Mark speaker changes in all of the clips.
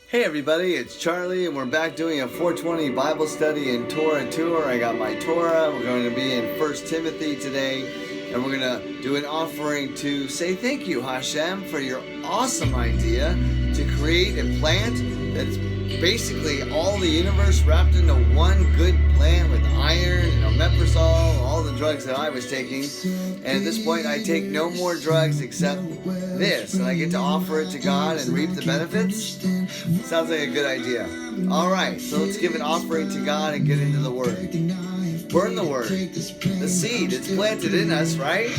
Speaker 1: Hey everybody, it's Charlie, and we're back doing a 420 Bible study and Torah tour. I got my Torah. We're going to be in 1 Timothy today, and we're going to do an offering to say thank you, HashHim, for your awesome idea to create a plant that's basically all the universe wrapped into one good plant with iron and omeprazole, all the drugs that I was taking. And at this point, I take no more drugs except this, and I get to offer it to God and reap the benefits. Sounds like a good idea. All right, so let's give an offering to God and get into the Word. Burn the Word. The seed, it's planted in us, right?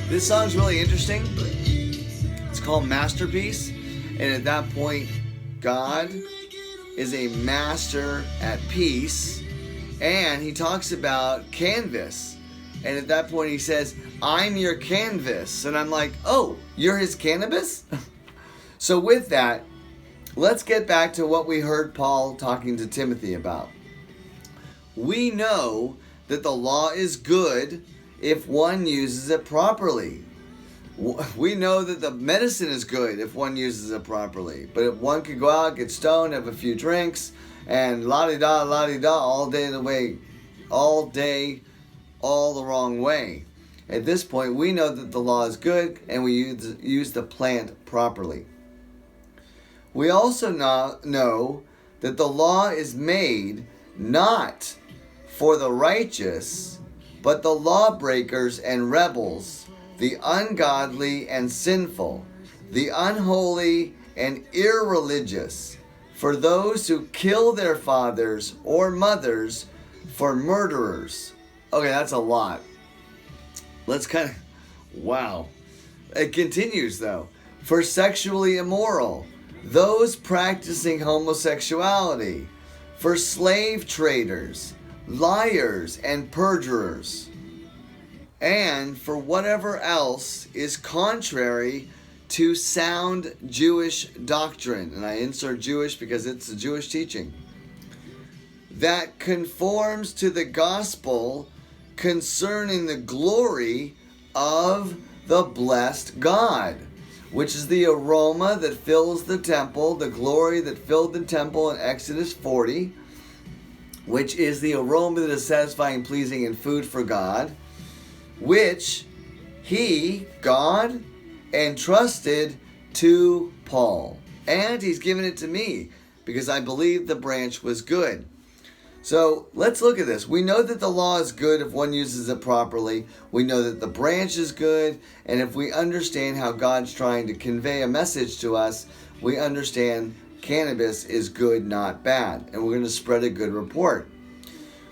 Speaker 1: This song's really interesting. It's called Masterpiece. And at that point, God is a master at peace. And he talks about canvas. And at that point he says, I'm your canvas. And I'm like, oh, you're his cannabis? So with that, let's get back to what we heard Paul talking to Timothy about. We know that the law is good if one uses it properly. We know that the medicine is good if one uses it properly. But if one could go out, get stoned, have a few drinks, and la-di-da, all day, all the wrong way. At this point, we know that the law is good and we use the plant properly. We also know that the law is made not for the righteous, but the lawbreakers and rebels, the ungodly and sinful, the unholy and irreligious, for those who kill their fathers or mothers, for murderers. Okay, that's a lot. Wow. It continues though. For sexually immoral, those practicing homosexuality, for slave traders, liars and perjurers, and for whatever else is contrary to sound Jewish doctrine. And I insert Jewish because it's a Jewish teaching. That conforms to the gospel concerning the glory of the blessed God, which is the aroma that fills the temple, the glory that filled the temple in Exodus 40, which is the aroma that is satisfying, pleasing, and food for God, which he, God, entrusted to Paul. And he's given it to me because I believe the branch was good. So let's look at this. We know that the law is good if one uses it properly. We know that the branch is good. And if we understand how God's trying to convey a message to us, we understand cannabis is good, not bad. And we're going to spread a good report.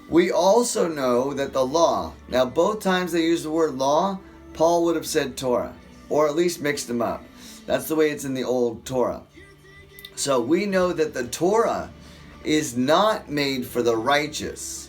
Speaker 1: We also know that the law, now both times they use the word law, Paul would have said Torah, or at least mixed them up. That's the way it's in the old Torah. So we know that the Torah is not made for the righteous.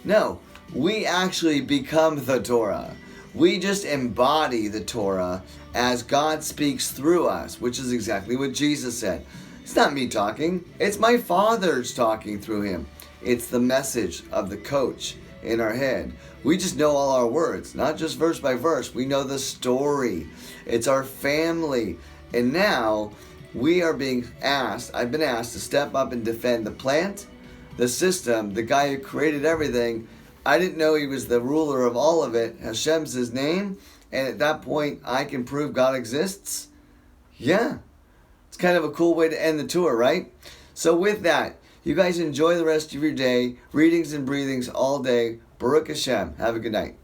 Speaker 1: No, we actually become the Torah. We just embody the Torah as God speaks through us, which is exactly what Jesus said. It's not me talking, it's my Father's talking through him. It's the message of the coach in our head. We just know all our words, not just verse by verse. We know the story. It's our family. And now we are being asked, I've been asked to step up and defend the plant, the system, the guy who created everything. I didn't know he was the ruler of all of it. Hashem's his name. And at that point, I can prove God exists. Yeah. It's kind of a cool way to end the tour, right? So with that, you guys enjoy the rest of your day. Readings and breathings all day. Baruch Hashem. Have a good night.